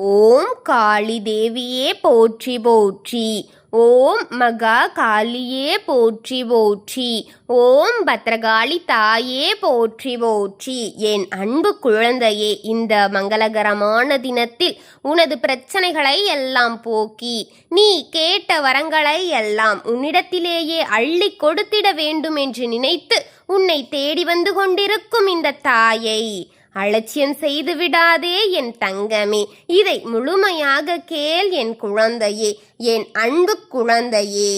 ஓம் காளி தேவியே போற்றி போற்றி. ஓம் மகா காளியே போற்றி போற்றி. ஓம் பத்ரகாளி தாயே போற்றி போற்றி. என் அன்பு குழந்தையே, இந்த மங்களகரமான தினத்தில் உனது பிரச்சனைகளை எல்லாம் போக்கி நீ கேட்ட வரங்களை எல்லாம் உன்னிடத்திலேயே அள்ளி கொடுத்திட வேண்டும் என்று நினைத்து உன்னை தேடி வந்து கொண்டிருக்கும் இந்த தாயை அலட்சியம் செய்து விடாதே என் தங்கமே. இதை முழுமையாக கேள் என் குழந்தையே, என் அன்பு குழந்தையே.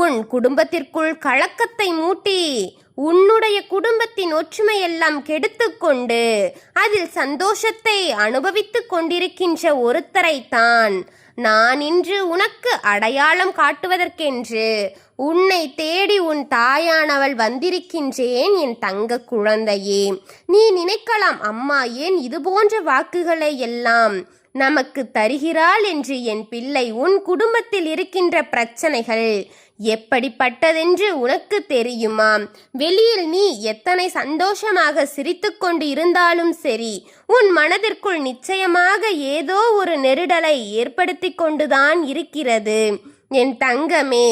உன் குடும்பத்திற்குள் கலக்கத்தை மூட்டி உன்னுடைய குடும்பத்தின் ஒற்றுமையெல்லாம் கெடுத்துக்கொண்டு அதில் சந்தோஷத்தை அனுபவித்துக் கொண்டிருக்கின்ற ஒருத்தரைத்தான் நான் இன்று உனக்கு அடையாளம் காட்டுவதற்கென்று உன்னை தேடி உன் தாயானவள் வந்திருக்கின்றேன் என் தங்க குழந்தையே. நீ நினைக்கலாம், அம்மா ஏன் இது போன்ற வாக்குகளை எல்லாம் நமக்கு தருகிறாள் என்று. என் பிள்ளை, உன் குடும்பத்தில் இருக்கின்ற பிரச்சனைகள் எப்படிப்பட்டதென்று உனக்கு தெரியுமா? வெளியில் நீ எத்தனை சந்தோஷமாக சிரித்துக்கொண்டு இருந்தாலும் சரி, உன் மனதிற்குள் நிச்சயமாக ஏதோ ஒரு நெருடலை ஏற்படுத்தி கொண்டுதான் இருக்கிறது என் தங்கமே.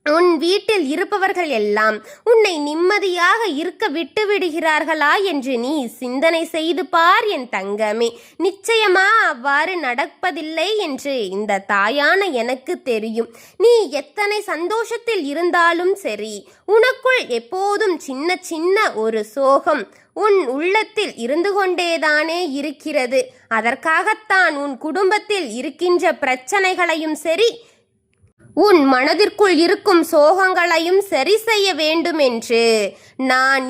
உன் வீட்டில் இருப்பவர்கள் எல்லாம் உன்னை நிம்மதியாக இருக்க விட்டு விடுகிறார்களா என்று நீ சிந்தனை செய்து பார் என் தங்கமே. நிச்சயமா அவ்வாறு நடப்பதில்லை என்று இந்த தாயான எனக்கு தெரியும். நீ எத்தனை சந்தோஷத்தில் இருந்தாலும் சரி, உனக்குள் எப்போதும் சின்ன சின்ன ஒரு சோகம் உன் உள்ளத்தில் இருந்து கொண்டேதானே இருக்கிறது. அதற்காகத்தான் உன் குடும்பத்தில் இருக்கின்ற பிரச்சனைகளையும் சரி, உன் மனதிற்குள் இருக்கும் சோகங்களையும் சரி செய்ய வேண்டும் என்று நான்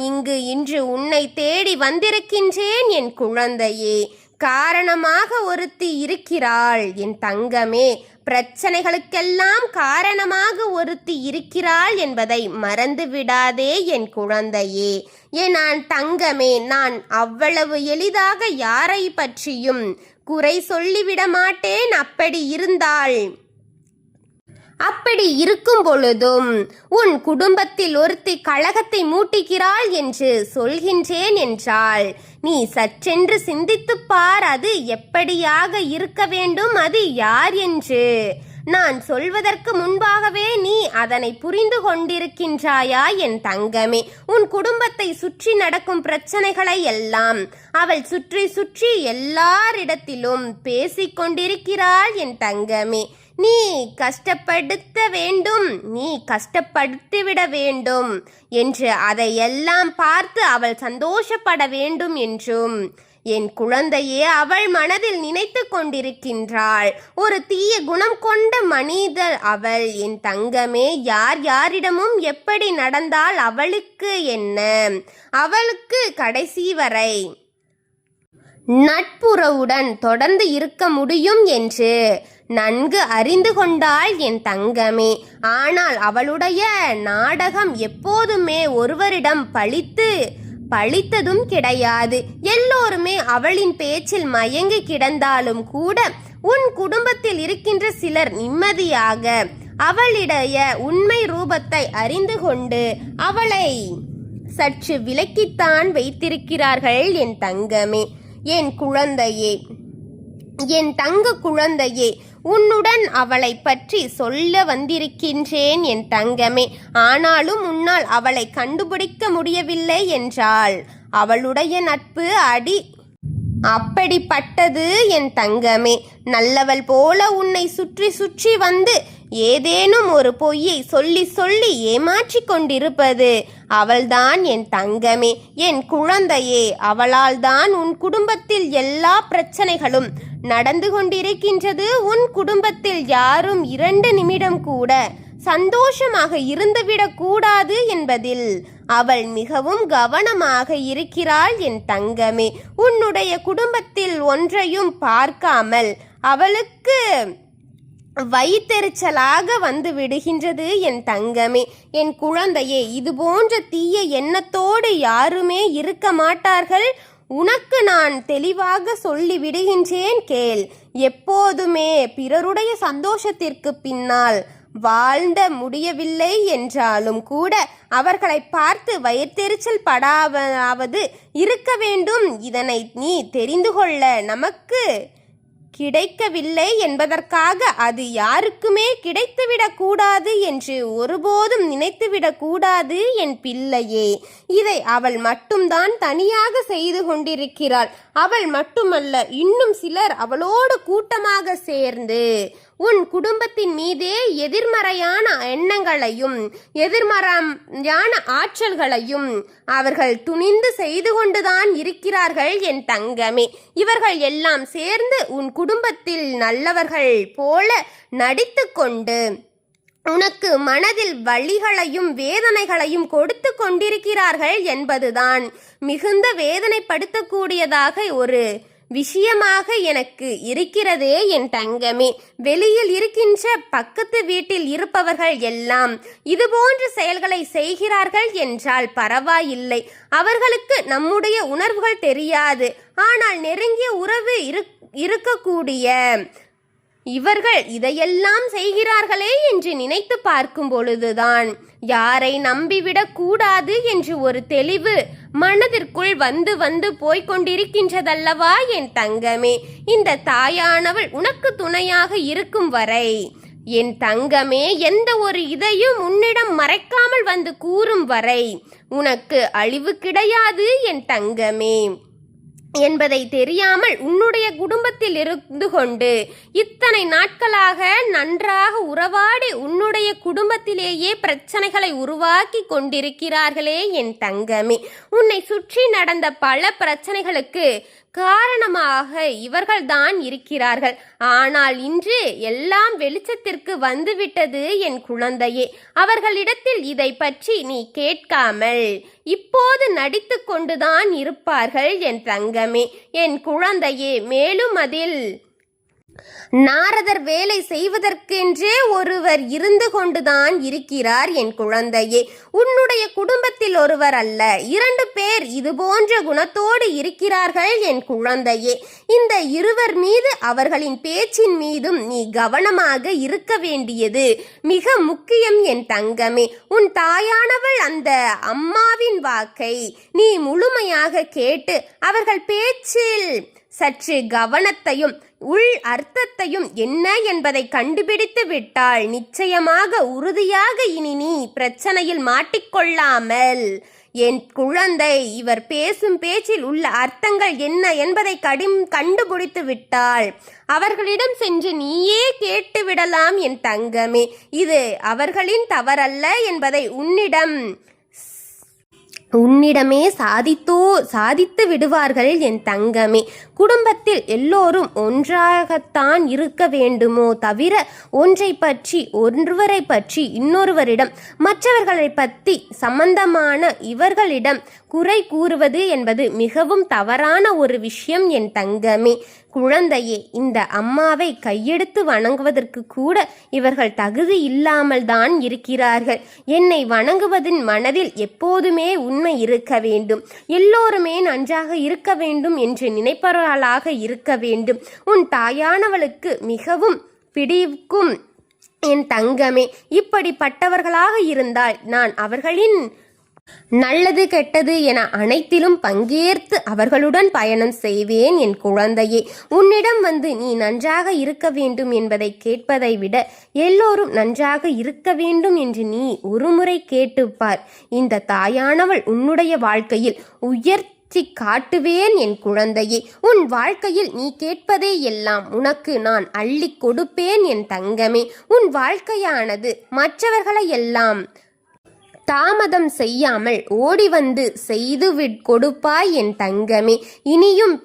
இன்று உன்னை தேடி வந்திருக்கின்றேன் என் குழந்தையே. காரணமாக ஒருத்தி இருக்கிறாள் என் தங்கமே. பிரச்சனைகளுக்கெல்லாம் காரணமாக ஒருத்தி இருக்கிறாள் என்பதை மறந்து விடாதே என் குழந்தையே. நான் தங்கமே, நான் அவ்வளவு எளிதாக யாரை பற்றியும் குறை சொல்லிவிட மாட்டேன். அப்படி இருக்கும் பொழுதும் உன் குடும்பத்தில் ஒருத்தி கலகத்தை மூட்டுகிறாள் என்று சொல்கின்றேன் என்றால் நீ சற்றென்று சிந்தித்துப் பார். அது எப்படியாக இருக்க வேண்டும், அது யார் என்று நான் சொல்வதற்கு முன்பாகவே நீ அதனை புரிந்து கொண்டிருக்கின்றாயா என் தங்கமே? உன் குடும்பத்தை சுற்றி நடக்கும் பிரச்சனைகளை எல்லாம் அவள் சுற்றி சுற்றி எல்லாரிடத்திலும் பேசிக்கொண்டிருக்கிறாள் என் தங்கமே. நீ கஷ்டப்படுத்திவிட வேண்டும் என்று அதையெல்லாம் பார்த்து அவள் சந்தோஷப்பட வேண்டும் என்றும் என் குழந்தையே அவள் மனதில் நினைத்து கொண்டிருக்கின்றாள். ஒரு தீய குணம் கொண்ட மனிதர் அவள் என் தங்கமே. யாரிடமும் எப்படி நடந்தால் அவளுக்கு என்ன? அவளுக்கு கடைசி வரை நட்புறவுடன் தொடர்ந்து இருக்க முடியும் என்று நன்கு அறிந்து கொண்டாள் என் தங்கமே. ஆனால் அவளுடைய நாடகம் எப்போதுமே ஒருவரிடம் பழித்ததும் கிடையாது. எல்லோருமே அவளின் பேச்சில் மயங்கி கிடந்தாலும் கூட உன் குடும்பத்தில் இருக்கின்ற சிலர் நிம்மதியாக அவளுடைய உண்மை ரூபத்தை அறிந்து கொண்டு அவளை சற்று விலக்கித்தான் வைத்திருக்கிறார்கள் என் தங்கமே. என் குழந்தையே, என் தங்க குழந்தையே, உன்னுடன் அவளை பற்றி சொல்ல வந்திருக்கின்றேன் என் தங்கமே. ஆனாலும் உன்னால் அவளை கண்டுபிடிக்க முடியவில்லை என்றால் அவளுடைய நட்பு அப்படிப்பட்டது என் தங்கமே. நல்லவள் போல உன்னை சுற்றி சுற்றி வந்து ஏதேனும் ஒரு பொய்யை சொல்லி சொல்லி ஏமாற்றி கொண்டிருப்பது அவள்தான் என் தங்கமே. என் குழந்தையே, அவளால் தான் உன் குடும்பத்தில் எல்லா பிரச்சனைகளும் நடந்து கொண்டிருக்கின்றது. உன் குடும்பத்தில் யாரும் 2 நிமிடம் கூட சந்தோஷமாக இருந்துவிடக் கூடாது என்பதில் அவள் மிகவும் கவனமாக இருக்கிறாள் என் தங்கமே. உன்னுடைய குடும்பத்தில் ஒன்றையும் பார்க்காமல் அவளுக்கு வயிற்றெரிச்சலாக வந்து விடுகின்றது என் தங்கமே. என் குழந்தையே, இது போன்ற தீய எண்ணத்தோடு யாருமே இருக்க மாட்டார்கள். உனக்கு நான் தெளிவாக சொல்லி விடுகின்றேன் கேள். எப்போதுமே பிறருடைய சந்தோஷத்திற்கு பின்னால் வாழ்ந்த முடியவில்லை என்றாலும் கூட அவர்களை பார்த்து வயிற்றெரிச்சல் படாவது இருக்க வேண்டும். இதனை நீ தெரிந்து கொள்ள நமக்கு கிடைக்கவில்லை என்பதற்காக அது யாருக்குமே கிடைத்துவிடக் கூடாது என்று ஒருபோதும் நினைத்துவிடக் கூடாது என் பிள்ளையே. இதை அவள் மட்டும்தான் தனியாக செய்து கொண்டிருக்கிறாள். அவள் மட்டுமல்ல, இன்னும் சிலர் அவளோடு கூட்டமாக சேர்ந்து உன் குடும்பத்தின் மீதே எதிர்மறையான எண்ணங்களையும் எதிர்மறையான ஆற்றல்களையும் அவர்கள் துணிந்து செய்து கொண்டுதான் இருக்கிறார்கள் என் தங்கமே. இவர்கள் எல்லாம் சேர்ந்து உன் குடும்பத்தில் நல்லவர்கள் போல நடித்து கொண்டு உனக்கு மனதில் வலிகளையும் வேதனைகளையும் கொடுத்து கொண்டிருக்கிறார்கள் என்பதுதான் மிகுந்த வேதனைப்படுத்தக்கூடியதாக ஒரு விஷயமாக எனக்கு இருக்கிறதே என் தங்கமே. வெளியில் இருக்கின்ற பக்கத்து வீட்டில் இருப்பவர்கள் எல்லாம் இதுபோன்ற செயல்களை செய்கிறார்கள் என்றால் பரவாயில்லை. அவர்களுக்கு நம்முடைய உணர்வுகள் தெரியாது. ஆனால் நெருங்கிய உறவு இருக்கக்கூடிய இவர்கள் இதையெல்லாம் செய்கிறார்களே என்று நினைத்து பார்க்கும் பொழுதுதான் யாரை நம்பிவிடக் கூடாது என்று ஒரு தெளிவு மனதிற்குள் வந்து வந்து போய்கொண்டிருக்கின்றதல்லவா என் தங்கமே. இந்த தாயானவள் உனக்கு துணையாக இருக்கும் வரை என் தங்கமே, எந்த ஒரு இதையும் உன்னிடம் மறைக்காமல் வந்து கூறும் வரை உனக்கு அழிவு கிடையாது என் தங்கமே என்பதை தெரியாமல் உன்னுடைய குடும்பத்தில் இருந்து கொண்டு இத்தனை நாட்களாக நன்றாக உறவாடி உன்னுடைய குடும்பத்திலேயே பிரச்சனைகளை உருவாக்கி கொண்டிருக்கிறார்களே என் தங்கமே. உன்னை சுற்றி நடந்த பல பிரச்சனைகளுக்கு காரணமாக இவர்கள்தான் இருக்கிறார்கள். ஆனால் இன்று எல்லாம் வெளிச்சத்திற்கு வந்துவிட்டது என் குழந்தையே. அவர்களிடத்தில் இதை பற்றி நீ கேட்காமல் இப்போது நடித்து கொண்டுதான் இருப்பார்கள் என் தங்கமே, என் குழந்தையே. மேலும் அதில் நாரதர் வேலை செய்வதற்கென்றே ஒருவர் இருந்து கொண்டுதான் இருக்கிறார் என் குழந்தையே. உன்னுடைய குடும்பத்தில் ஒருவர் அல்ல, 2 பேர் இதுபோன்ற குணத்தோடு இருக்கிறார்கள் என் குழந்தையே. இந்த இருவர் மீது அவர்களின் பேச்சின் மீதும் நீ கவனமாக இருக்க வேண்டியது மிக முக்கியம் என் தங்கமே. உன் தாயானவள் அந்த அம்மாவின் வாக்கை நீ முழுமையாக கேட்டு அவர்கள் பேச்சில் சற்று கவனத்தையும் உள் அர்த்தத்தையும் என்ன என்பதை கண்டுபிடித்து விட்டால் நிச்சயமாக உறுதியாக இனி நீ பிரச்சனையில் மாட்டிக்கொள்ளாமல் என் குழந்தை இவர் பேசும் பேச்சில் உள்ள அர்த்தங்கள் என்ன என்பதை கண்டுபிடித்து விட்டால் அவர்களிடம் சென்று நீயே கேட்டு விடலாம் என் தங்கமே. இது அவர்களின் தவறல்ல என்பதை உன்னிடமே சாதித்து விடுவார்கள் என் தங்கமே. குடும்பத்தில் எல்லோரும் ஒன்றாகத்தான் இருக்க வேண்டுமோ தவிர ஒருவரை பற்றி இன்னொருவரிடம் மற்றவர்களை பற்றி சம்பந்தமான இவர்களிடம் குறை கூறுவது என்பது மிகவும் தவறான ஒரு விஷயம் என் தங்கமே. குழந்தையே, இந்த அம்மாவை கையெடுத்து வணங்குவதற்கு கூட இவர்கள் தகுதி இல்லாமல் தான் இருக்கிறார்கள். என்னை வணங்குவதின் மனதில் எப்போதுமே உண்மை இருக்க வேண்டும், எல்லோருமே நன்றாக இருக்க வேண்டும் என்று நினைப்பவர்களாக இருக்க வேண்டும். உன் தாயானவளுக்கு மிகவும் பிடிக்கும் என் தங்கமே. இப்படிப்பட்டவர்களாக இருந்தால் நான் அவர்களின் நல்லது கெட்டது என அனைத்திலும் பங்கேற்று அவர்களுடன் பயணம் செய்வேன் என் குழந்தையே. உன்னிடம் வந்து நீ நன்றாக இருக்க வேண்டும் என்பதை கேட்பதை விட எல்லோரும் நன்றாக இருக்க வேண்டும் என்று நீ ஒருமுறை கேட்டுப்பார். இந்த தாயானவள் உன்னுடைய வாழ்க்கையில் உயர்த்தி காட்டுவேன் என் குழந்தையே. உன் வாழ்க்கையில் நீ கேட்பதே எல்லாம் உனக்கு நான் அள்ளி கொடுப்பேன் என் தங்கமே. உன் வாழ்க்கையானது மற்றவர்களை எல்லாம் தாமதம் செய்யாமல் ஓடி வந்து செய்து கொடுப்பாய் என் தங்கமே. இனியும்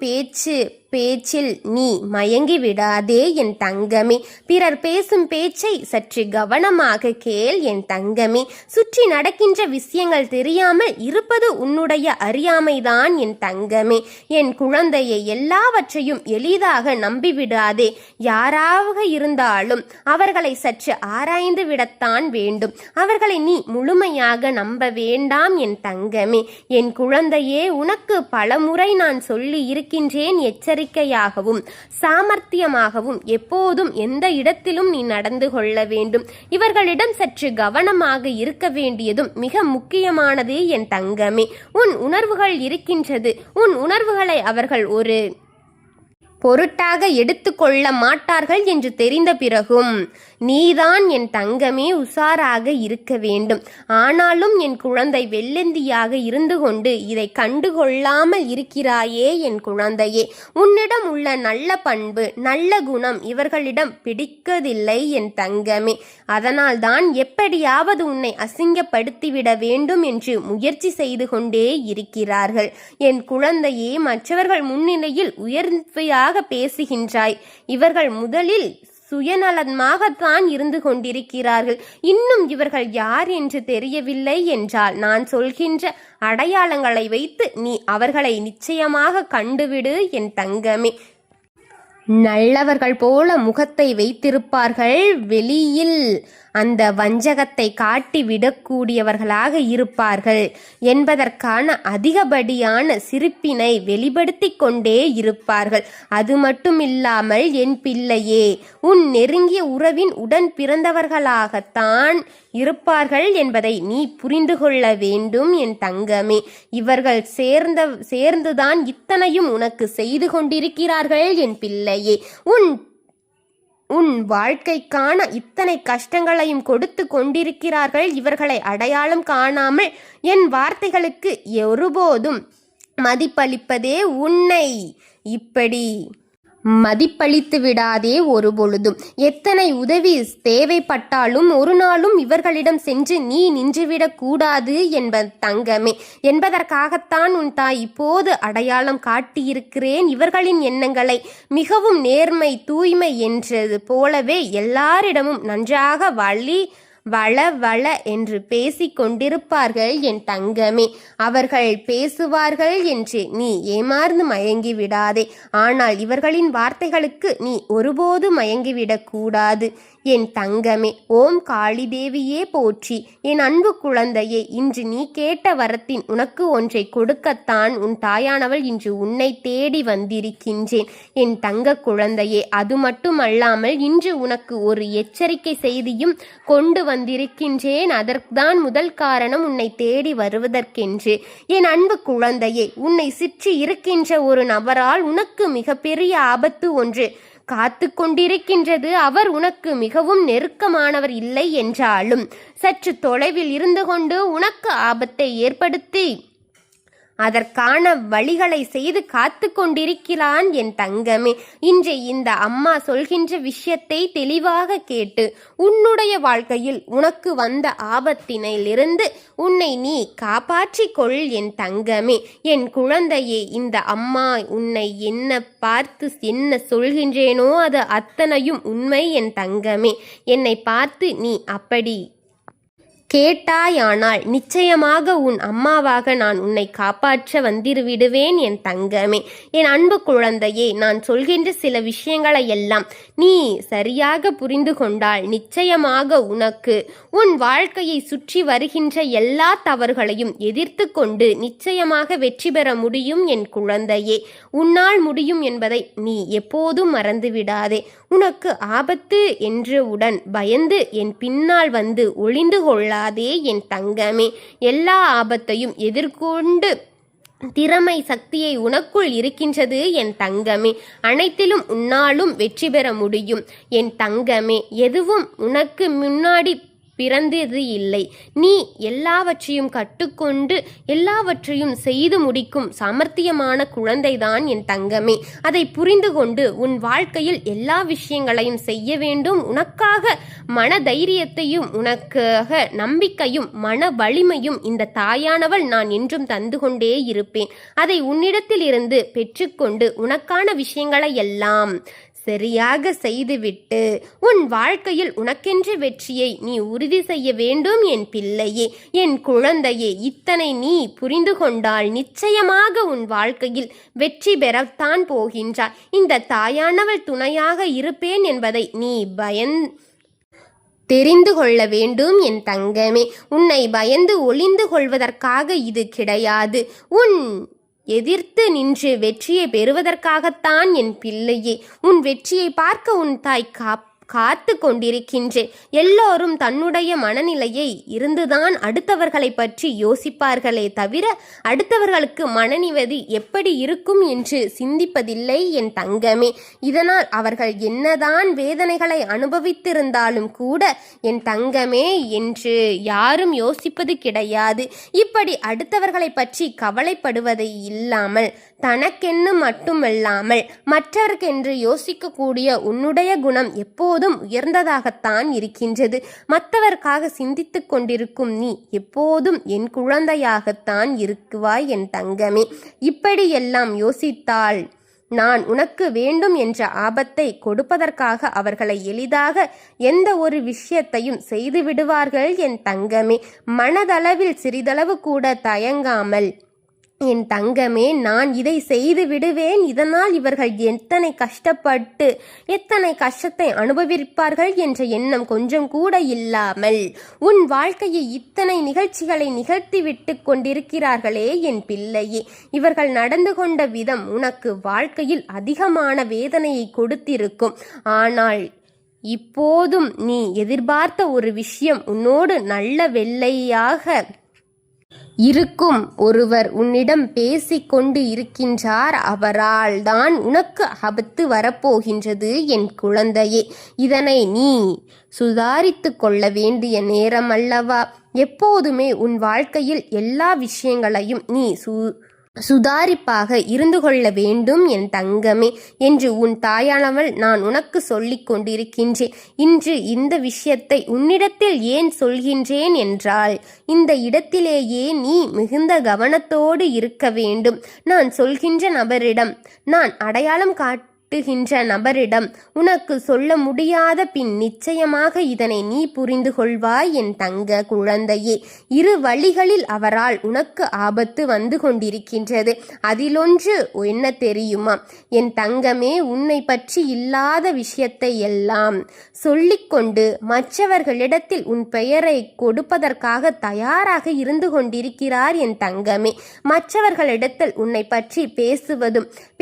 பேச்சில் நீ மயங்கி விடாதே என் தங்கமே. பிறர் பேசும் பேச்சை சற்று கவனமாக கேள் என் தங்கமே. சுற்றி நடக்கின்ற விஷயங்கள் தெரியாமல் இருப்பது உன்னுடைய அறியாமைதான் என் தங்கமே. என் குழந்தையை எல்லாவற்றையும் எளிதாக நம்பிவிடாதே. யாராக இருந்தாலும் அவர்களை சற்று ஆராய்ந்து விடத்தான் வேண்டும். அவர்களை நீ முழுமையாக நம்ப வேண்டாம் என் தங்கமே. என் குழந்தையே, உனக்கு பலமுறை நான் சொல்லி இருக்கின்றேன், எச்சரிக்கையாகவும் சாமர்த்தியமாகவும் எப்போதும் எந்த இடத்திலும் நீ நடந்து கொள்ள வேண்டும். இவர்களிடம் சற்று கவனமாக இருக்க வேண்டியதும் மிக முக்கியமானது என் தங்கமே. உன் உணர்வுகள் இருக்கின்றது. உன் உணர்வுகளை அவர்கள் ஒரு பொருட்டாக எடுத்துக்கொள்ள மாட்டார்கள் என்று தெரிந்த பிறகும் நீதான் என் தங்கமே உஷாராக இருக்க வேண்டும். ஆனாலும் என் குழந்தை வெள்ளந்தியாக இருந்து கொண்டு இதை கண்டுகொள்ளாமல் இருக்கிறாயே என் குழந்தையே. உன்னிடம் உள்ள நல்ல பண்பு நல்ல குணம் இவர்களிடம் பிடிக்கவில்லை என் தங்கமே. அதனால்தான் எப்படியாவது உன்னை அசிங்கப்படுத்திவிட வேண்டும் என்று முயற்சி செய்து கொண்டே இருக்கிறார்கள். என் குழந்தையே, மற்றவர்கள் முன்னிலையில் உயர்வையாக பேசுகின்றாய். இவர்கள் முதலில் சுயநலமாகத்தான் இருந்து கொண்டிருக்கிறார்கள். இன்னும் இவர்கள் யார் என்று தெரியவில்லை என்றால் நான் சொல்கின்ற அடையாளங்களை வைத்து நீ அவர்களை நிச்சயமாக கண்டுவிடு என் தங்கமே. நல்லவர்கள் போல முகத்தை வைத்திருப்பார்கள், வெளியில் அந்த வஞ்சகத்தை காட்டி விடக்கூடியவர்களாக இருப்பார்கள் என்பதற்கான அதிகப்படியான சிரிப்பினை வெளிப்படுத்தி கொண்டே இருப்பார்கள். அது மட்டுமில்லாமல் என் பிள்ளையே, உன் நெருங்கிய உறவின் உடன் பிறந்தவர்களாகத்தான் இருப்பார்கள் என்பதை நீ புரிந்து கொள்ள வேண்டும் என் தங்கமே. இவர்கள் சேர்ந்துதான் இத்தனையும் உனக்கு செய்து கொண்டிருக்கிறார்கள் என் பிள்ளையே. உன் வாழ்க்கைக்கான இத்தனை கஷ்டங்களையும் கொடுத்து கொண்டிருக்கிறார்கள். இவர்களை அடையாளம் காணாமல் என் வார்த்தைகளுக்கு ஒருபோதும் மதிப்பளிப்பதே உன்னை இப்படி மதிப்பளித்து விடாதே ஒரு பொழுதும். எத்தனை உதவி தேவைப்பட்டாலும் ஒரு நாளும் இவர்களிடம் சென்று நீ நின்றுவிடக் கூடாது தங்கமே என்பதற்காகத்தான் உன் தாய் இப்போது அடையாளம் காட்டியிருக்கிறேன். இவர்களின் எண்ணங்களை மிகவும் நேர்மை தூய்மை என்றது போலவே எல்லாரிடமும் நன்றாக வள என்று பேசிக் கொண்டிருப்பார்கள் என் தங்கமே. அவர்கள் பேசுவார்கள் என்று நீ ஏமாந்து மயங்கி விடாதே. ஆனால் இவர்களின் வார்த்தைகளுக்கு நீ ஒருபோது மயங்கிவிடக் கூடாது என் தங்கமே. ஓம் காளி தேவியே போற்றி. என் அன்பு குழந்தையே, இன்று நீ கேட்ட வரத்தின் உனக்கு ஒன்றை கொடுக்கத்தான் உன் தாயானவள் இன்று உன்னை தேடி வந்திருக்கின்றேன் என் தங்க குழந்தையே. அது மட்டுமல்லாமல் இன்று உனக்கு ஒரு எச்சரிக்கை செய்தியும் கொண்டு வந்திருக்கின்றேன். அதற்குதான் முதல் காரணம் உன்னை தேடி வருவதற்கென்று. என் அன்பு குழந்தையே, உன்னை சுற்றி இருக்கின்ற ஒரு நபரால் உனக்கு மிகப்பெரிய ஆபத்து ஒன்று காத்து கொண்டிருக்கின்றது. அவர் உனக்கு மிகவும் நெருக்கமானவர் இல்லை என்றாலும் சற்று தொலைவில் இருந்து கொண்டு உனக்கு ஆபத்தை ஏற்படுத்தி அதற்கான வழிகளை செய்து காத்து கொண்டிருக்கிறான் என் தங்கமே. இன்று இந்த அம்மா சொல்கின்ற விஷயத்தை தெளிவாக கேட்டு உன்னுடைய வாழ்க்கையில் உனக்கு வந்த ஆபத்தினிலிருந்து உன்னை நீ காப்பாற்றிக் கொள் என் தங்கமே. என் குழந்தையே, இந்த அம்மா உன்னை என்ன பார்த்து என்ன சொல்கின்றேனோ அது அத்தனையும் உண்மை என் தங்கமே. என்னை பார்த்து நீ அப்படி கேட்டாயானால் நிச்சயமாக உன் அம்மாவாக நான் உன்னை காப்பாற்ற விடுவேன் என் தங்கமே. என் அன்பு குழந்தையே, நான் சொல்கின்ற சில விஷயங்களை எல்லாம் நீ சரியாக புரிந்து கொண்டால் நிச்சயமாக உனக்கு உன் வாழ்க்கையை சுற்றி வருகின்ற எல்லா தவறுகளையும் எதிர்த்து கொண்டு நிச்சயமாக வெற்றி பெற முடியும் என் குழந்தையே. உன்னால் முடியும் என்பதை நீ எப்போதும் மறந்துவிடாதே. உனக்கு ஆபத்து என்றவுடன் பயந்து என் பின்னால் வந்து ஒளிந்து கொள்ளாதே என் தங்கமே. எல்லா ஆபத்தையும் எதிர்கொண்டு திறமை சக்தியை உனக்குள் இருக்கின்றது என் தங்கமே. அனைத்திலும் உன்னாலும் வெற்றி பெற முடியும் என் தங்கமே. எதுவும் உனக்கு முன்னாடி பிறந்தது இல்லை. நீ எல்லாவற்றையும் கற்றுக்கொண்டு எல்லாவற்றையும் செய்து முடிக்கும் சாமர்த்தியமான குழந்தைதான் என் தங்கமே. அதை புரிந்து கொண்டு உன் வாழ்க்கையில் எல்லா விஷயங்களையும் செய்ய வேண்டும். உனக்காக மன தைரியத்தையும் உனக்காக நம்பிக்கையும் மன வலிமையும் இந்த தாயானவள் நான் என்றும் தந்து கொண்டே இருப்பேன். அதை உன்னிடத்தில் இருந்து பெற்றுக்கொண்டு உனக்கான விஷயங்களை எல்லாம் சரியாக செய்துவிட்டு உன் வாழ்க்கையில் உனக்கென்ற வெற்றியை நீ உறுதி செய்ய வேண்டும் என் பிள்ளையே. என் குழந்தையே, இத்தனை நீ புரிந்து கொண்டால் நிச்சயமாக உன் வாழ்க்கையில் வெற்றி பெறத்தான் போகின்றாய். இந்த தாயானவள் துணையாக இருப்பேன் என்பதை நீ தெரிந்து கொள்ள வேண்டும் என் தங்கமே. உன்னை பயந்து ஒளிந்து கொள்வதற்காக இது கிடையாது. உன் எதிர்த்து நின்று வெற்றியை பெறுவதற்காகத்தான் என் பிள்ளையே. உன் வெற்றியை பார்க்க உன் தாய் காத்து கொண்டிருக்கின்றேன். எல்லோரும் தன்னுடைய மனநிலையை இருந்துதான் அடுத்தவர்களை பற்றி யோசிப்பார்களே தவிர அடுத்தவர்களுக்கு மனநிலை எப்படி இருக்கும் என்று சிந்திப்பதில்லை என் தங்கமே. இதனால் அவர்கள் என்னதான் வேதனைகளை அனுபவித்திருந்தாலும் கூட என் தங்கமே என்று யாரும் யோசிப்பது கிடையாது. இப்படி அடுத்தவர்களை பற்றி கவலைப்படுவதை இல்லாமல் தனக்கென்னு மட்டுமல்லாமல் மற்றவர்க்கென்று யோசிக்கக்கூடிய உன்னுடைய குணம் எப்போதும் உயர்ந்ததாகத்தான் இருக்கின்றது. மற்றவர்க்காக சிந்தித்து கொண்டிருக்கும் நீ எப்போதும் என் குழந்தையாகத்தான் இருக்குவாய் என் தங்கமே. இப்படியெல்லாம் யோசித்தால் நான் உனக்கு வேண்டும் என்ற ஆபத்தை கொடுப்பதற்காக அவர்களை எளிதாக எந்த ஒரு விஷயத்தையும் செய்து விடுவார்கள் என் தங்கமே. மனதளவில் சிறிதளவு கூட தயங்காமல் என் தங்கமே, நான் இதை செய்து விடுவேன், இதனால் இவர்கள் எத்தனை கஷ்டப்பட்டு எத்தனை கஷ்டத்தை அனுபவிப்பார்கள் என்ற எண்ணம் கொஞ்சம் கூட இல்லாமல் உன் வாழ்க்கையை இத்தனை நிகழ்ச்சிகளை நிகழ்த்திவிட்டு கொண்டிருக்கிறார்களே என் பிள்ளையே. இவர்கள் நடந்து கொண்ட விதம் உனக்கு வாழ்க்கையில் அதிகமான வேதனையை கொடுத்திருக்கும். ஆனால் இப்போதும் நீ எதிர்பார்த்த ஒரு விஷயம் உன்னோடு நல்ல வெள்ளையாக இருக்கும் ஒருவர் உன்னிடம் பேசிக்கொண்டு இருக்கின்றார். அவரால் தான் உனக்கு ஆபத்து வரப்போகின்றது என் குழந்தையே. இதனை நீ சுதாரித்து கொள்ள வேண்டிய நேரம் அல்லவா? எப்போதுமே உன் வாழ்க்கையில் எல்லா விஷயங்களையும் நீ சுதாரிப்பாக இருந்து கொள்ள வேண்டும் என் தங்கமே என்று உன் தாயானவள் நான் உனக்கு சொல்லிக் கொண்டிருக்கின்றேன். இன்று இந்த விஷயத்தை உன்னிடத்தில் ஏன் சொல்கின்றேன் என்றால், இந்த இடத்திலேயே நீ மிகுந்த கவனத்தோடு இருக்க வேண்டும். நான் சொல்கின்ற நபரிடம், நான் அடையாளம் நபரிடம் உனக்கு சொல்ல முடியாத பின் நிச்சயமாக இதனை நீ புரிந்து கொள்வாய் என் தங்க குழந்தையே. இரு வழிகளில் அவரால் உனக்கு ஆபத்து வந்து கொண்டிருக்கின்றது. அதிலொன்று என்ன தெரியுமா என் தங்கமே? உன்னை பற்றி இல்லாத விஷயத்தை எல்லாம் சொல்லிக்கொண்டு மற்றவர்களிடத்தில் உன் பெயரை கொடுப்பதற்காக தயாராக இருந்து கொண்டிருக்கிறார் என் தங்கமே. மற்றவர்களிடத்தில் உன்னை பற்றி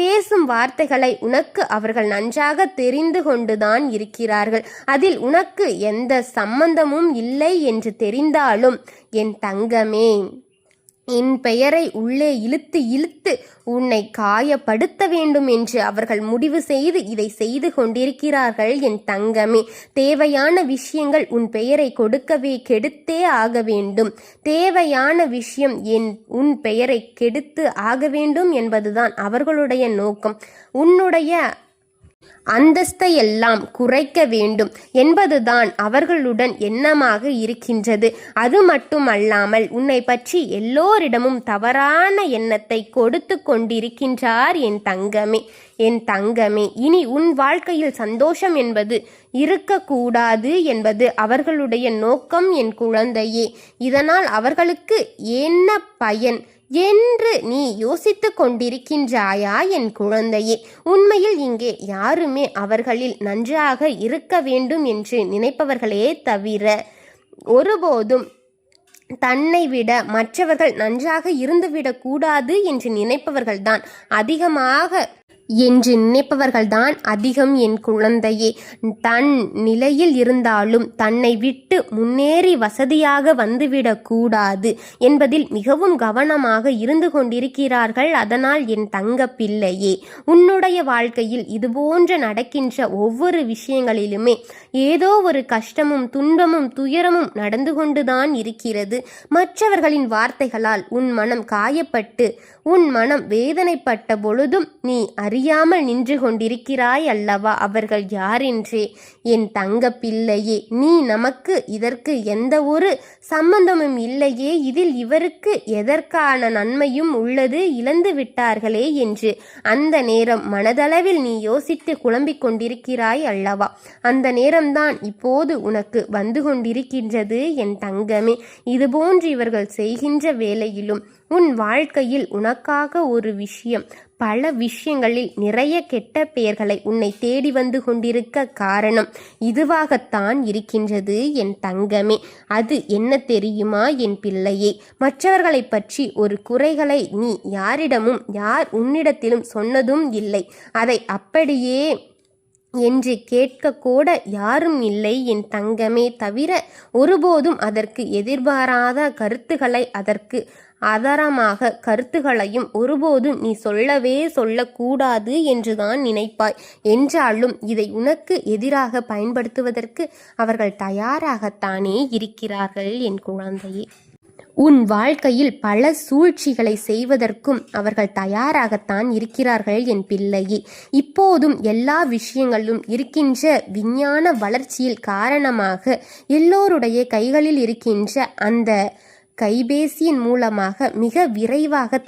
பேசும் வார்த்தைகளை உனக்கு அவர்கள் நன்றாக தெரிந்து கொண்டுதான் இருக்கிறார்கள். அதில் உனக்கு எந்த சம்பந்தமும் இல்லை என்று தெரிந்தாலும் என் தங்கமே, என் பெயரை உள்ளே இழுத்து உன்னை காயப்படுத்த வேண்டும் என்று அவர்கள் முடிவு செய்து இதை செய்து கொண்டிருக்கிறார்கள் என் தங்கமே. தேவையான விஷயங்கள் உன் பெயரை கெடுத்தே ஆக வேண்டும். தேவையான விஷயம் உன் பெயரை கெடுத்து ஆக வேண்டும் என்பதுதான் அவர்களுடைய நோக்கம். உன்னுடைய அந்தஸ்தை எல்லாம் குறைக்க வேண்டும் என்பதுதான் அவர்களுடன் எண்ணமாக இருக்கின்றது. அது மட்டுமல்லாமல் உன்னை பற்றி எல்லோரிடமும் தவறான எண்ணத்தை கொடுத்து கொண்டிருக்கின்றார் என் தங்கமே. இனி உன் வாழ்க்கையில் சந்தோஷம் என்பது இருக்கக்கூடாது என்பது அவர்களுடைய நோக்கம் என் குழந்தையே. இதனால் அவர்களுக்கு என்ன பயன் என்று நீ யோசித்து கொண்டிருக்கின்றாயா என் குழந்தையே? உண்மையில் இங்கே யாருமே அவர்களில் நன்றாக இருக்க வேண்டும் என்று நினைப்பவர்களே தவிர ஒருபோதும் தன்னை விட மற்றவர்கள் நன்றாக இருந்துவிடக்கூடாது என்று நினைப்பவர்கள்தான் அதிகம் என் குழந்தையே. தன் நிலையில் இருந்தாலும் தன்னை விட்டு முன்னேறி வசதியாக வந்துவிடக் கூடாது என்பதில் மிகவும் கவனமாக இருந்து கொண்டிருக்கிறார்கள். அதனால் என் தங்க பிள்ளையே, உன்னுடைய வாழ்க்கையில் இதுபோன்ற நடக்கின்ற ஒவ்வொரு விஷயங்களிலுமே ஏதோ ஒரு கஷ்டமும் துன்பமும் துயரமும் நடந்து கொண்டுதான் இருக்கிறது. மற்றவர்களின் வார்த்தைகளால் உன் மனம் காயப்பட்டு உன் மனம் வேதனைப்பட்ட பொழுதும் நீ அறியாமல் நின்று கொண்டிருக்கிறாய் அல்லவா அவர்கள் யாரென்றே. என் தங்க பிள்ளையே, நீ நமக்கு இதற்கு எந்த ஒரு சம்பந்தமும் இல்லையே, இதில் இவருக்கு எதற்கான நன்மையும் உள்ளது, இழந்து விட்டார்களே என்று அந்த நேரம் மனதளவில் நீ யோசித்து குழம்பிக் கொண்டிருக்கிறாய் அல்லவா? அந்த நேரம்தான் இப்போது உனக்கு வந்து கொண்டிருக்கின்றது என் தங்கமே. இதுபோன்று இவர்கள் செய்கின்ற வேளையிலும் உன் வாழ்க்கையில் உனக்காக ஒரு விஷயம், பல விஷயங்களில் நிறைய கெட்ட பெயர்களை உன்னை தேடி வந்து கொண்டிருக்க காரணம் இதுவாகத்தான் இருக்கின்றது என் தங்கமே. அது என்ன தெரியுமா என் பிள்ளையே? மற்றவர்களை பற்றி ஒரு குறைகளை நீ யார் உன்னிடத்திலும் சொன்னதும் இல்லை. அதை அப்படியே என்று கேட்கக்கூட யாரும் இல்லை என் தங்கமே. தவிர ஒருபோதும் அதற்கு எதிர்பாராத கருத்துக்களை, அதற்கு ஆதாரமாக கருத்துகளையும் ஒருபோதும் நீ சொல்லக்கூடாது என்றுதான் நினைப்பாய். என்றாலும் இதை உனக்கு எதிராக பயன்படுத்துவதற்கு அவர்கள் தயாராகத்தானே இருக்கிறார்கள் என் குழந்தையே. உன் வாழ்க்கையில் பல சூழ்ச்சிகளை செய்வதற்கும் அவர்கள் தயாராகத்தான் இருக்கிறார்கள் என் பிள்ளையே. இப்போதும் எல்லா விஷயங்களிலும் இருக்கின்ற விஞ்ஞான வளர்ச்சியில் காரணமாக எல்லோருடைய கைகளில் இருக்கின்ற அந்த கைபேசியின் மூலமாக மிக விரைவாக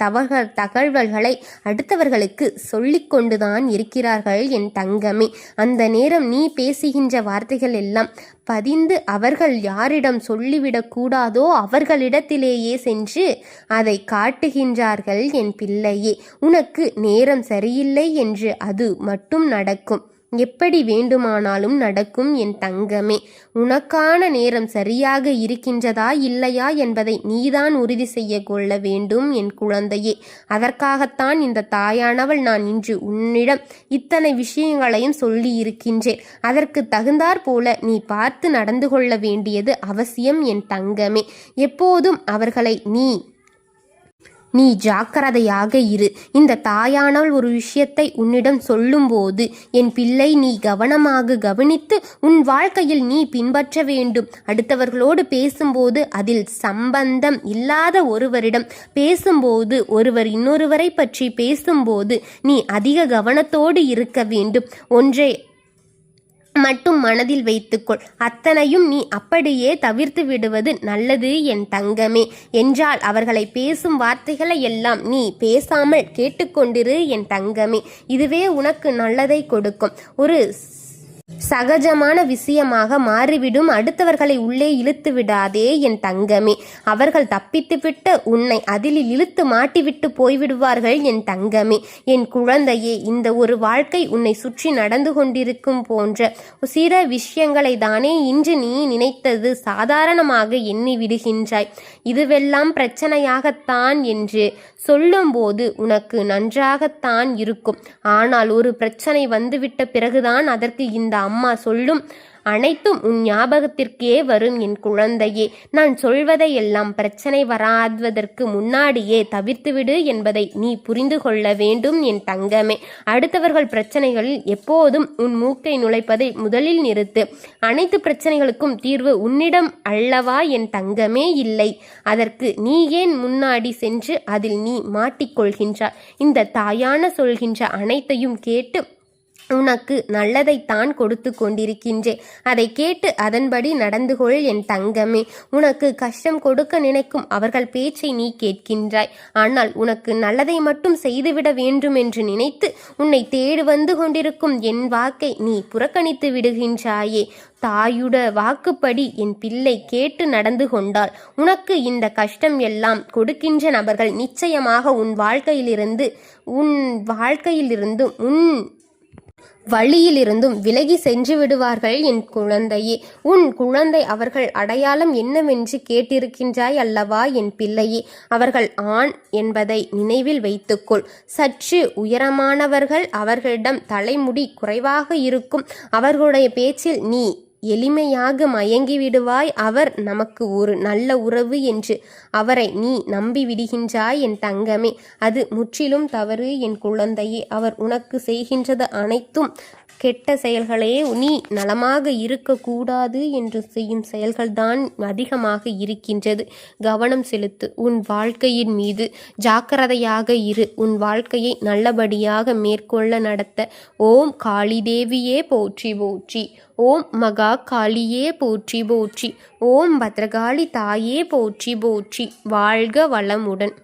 தகவல்களை அடுத்தவர்களுக்கு சொல்லிக்கொண்டுதான் இருக்கிறார்கள் என் தங்கமே. அந்த நேரம் நீ பேசுகின்ற வார்த்தைகள் எல்லாம் பதிந்து அவர்கள் யாரிடம் சொல்லிவிடக் கூடாதோ அவர்களிடத்திலேயே சென்று அதை காட்டுகின்றார்கள் என் பிள்ளையே. உனக்கு நேரம் சரியில்லை என்று அது மட்டும் நடக்கும். எப்படி வேண்டுமானாலும் நடக்கும் என் தங்கமே. உனக்கான நேரம் சரியாக இருக்கின்றதா இல்லையா என்பதை நீதான் உறுதி செய்ய கொள்ள வேண்டும் என் குழந்தையே. அதற்காகத்தான் இந்த தாயானவள் நான் இன்று உன்னிடம் இத்தனை விஷயங்களையும் சொல்லி இருக்கின்றேன். அதற்கு தகுந்தாற் போல நீ பார்த்து நடந்து கொள்ள வேண்டியது அவசியம் என் தங்கமே. எப்போதும் அவர்களை நீ ஜாக்கிரதையாக இரு. இந்த தாயானவள் ஒரு விஷயத்தை உன்னிடம் சொல்லும்போது என் பிள்ளை நீ கவனமாக கவனித்து உன் வாழ்க்கையில் நீ பின்பற்ற வேண்டும். அடுத்தவர்களோடு பேசும்போது அதில் சம்பந்தம் இல்லாத ஒருவரிடம் பேசும்போது, ஒருவர் இன்னொருவரை பற்றி பேசும்போது நீ அதிக கவனத்தோடு இருக்க வேண்டும். ஒன்றை மட்டும் மனதில் வைத்துக்கொள். அத்தனையும் நீ அப்படியே தவிர்த்து விடுவது நல்லது என் தங்கமே. என்றால் அவர்களை பேசும் வார்த்தைகளை எல்லாம் நீ பேசாமல் கேட்டுக்கொண்டிரு என் தங்கமே. இதுவே உனக்கு நல்லதை கொடுக்கும். ஒரு சகஜமான விஷயமாக மாறிவிடும். அடுத்தவர்களை உள்ளே இழுத்து விடாதே என் தங்கமே. அவர்கள் தப்பித்துவிட்டு உன்னை அதில் இழுத்து மாட்டிவிட்டு போய்விடுவார்கள் என் தங்கமே. என் குழந்தையே, இந்த ஒரு வாழ்க்கை உன்னை சுற்றி நடந்து கொண்டிருக்கும் போன்ற சில விஷயங்களை தானே இன்று நீ நினைத்தது சாதாரணமாக எண்ணி விடுகின்றாய். இதுவெல்லாம் பிரச்சனையாகத்தான் என்று சொல்லும்போது உனக்கு நன்றாகத்தான் இருக்கும். ஆனால் ஒரு பிரச்சனை வந்துவிட்ட பிறகுதான் அதற்கு இந்த அம்மா சொல்லும் அனைத்தும் உன் ஞாபகத்திற்கே வரும் என் குழந்தையே. நான் சொல்வதை எல்லாம் பிரச்சனை வராததற்கு முன்னாடியே தவிர்த்துவிடு என்பதை நீ புரிந்து கொள்ள வேண்டும் என் தங்கமே. அடுத்தவர்கள் பிரச்சனைகளில் எப்போதும் உன் மூக்கை நுழைப்பதை முதலில் நிறுத்து. அனைத்து பிரச்சனைகளுக்கும் தீர்வு உன்னிடம் அல்லவா என் தங்கமே? இல்லை. அதற்கு நீ ஏன் முன்னாடி சென்று அதில் நீ மாட்டிக்கொள்கின்றாய்? இந்த தாயான சொல்கின்ற அனைத்தையும் கேட்டு உனக்கு நல்லதைத்தான் கொடுத்து கொண்டிருக்கின்றேன். அதை கேட்டு அதன்படி நடந்து கொள் என் தங்கமே. உனக்கு கஷ்டம் கொடுக்க நினைக்கும் அவர்கள் பேச்சை நீ கேட்கின்றாய். ஆனால் உனக்கு நல்லதை மட்டும் செய்துவிட வேண்டும் என்று நினைத்து உன்னை தேடி வந்து கொண்டிருக்கும் என் வாக்கை நீ புறக்கணித்து விடுகின்றாயே. தாயுட வாக்குப்படி என் பிள்ளை கேட்டு நடந்து கொண்டால் உனக்கு இந்த கஷ்டம் எல்லாம் கொடுக்கின்ற நபர்கள் நிச்சயமாக உன் வாழ்க்கையிலிருந்தும் உன் வழியிலிருந்தும் விலகி சென்று விடுவார்கள் என் குழந்தையே. உன் குழந்தை அவர்கள் அடையாளம் என்னவென்று கேட்டிருக்கின்றாய் அல்லவா என் பிள்ளையே? அவர்கள் ஆண் என்பதை நினைவில் வைத்துக்கொள். சற்று உயரமானவர்கள், அவர்களிடம் தலைமுடி குறைவாக இருக்கும். அவர்களுடைய பேச்சில் நீ எளிமையாக மயங்கிவிடுவாய். அவர் நமக்கு ஒரு நல்ல உறவு என்று அவரை நீ நம்பி விடுகின்றாய் என் தங்கமே. அது முற்றிலும் தவறு என் குழந்தையே. அவர் உனக்கு செய்கின்றது அனைத்தும் கெட்ட செயல்களே. நீ நலமாக இருக்கக்கூடாது என்று செய்யும் செயல்கள்தான் அதிகமாக இருக்கின்றது. கவனம் செலுத்து. உன் வாழ்க்கையின் மீது ஜாக்கிரதையாக இரு. உன் வாழ்க்கையை நல்லபடியாக மேற்கொள்ள நடத்த ஓம் காளி தேவியே போற்றி போற்றி, ஓம் மகா காளியே போற்றி போற்றி, ஓம் பத்ரகாளி தாயே போற்றி போற்றி. வாழ்க வளமுடன்.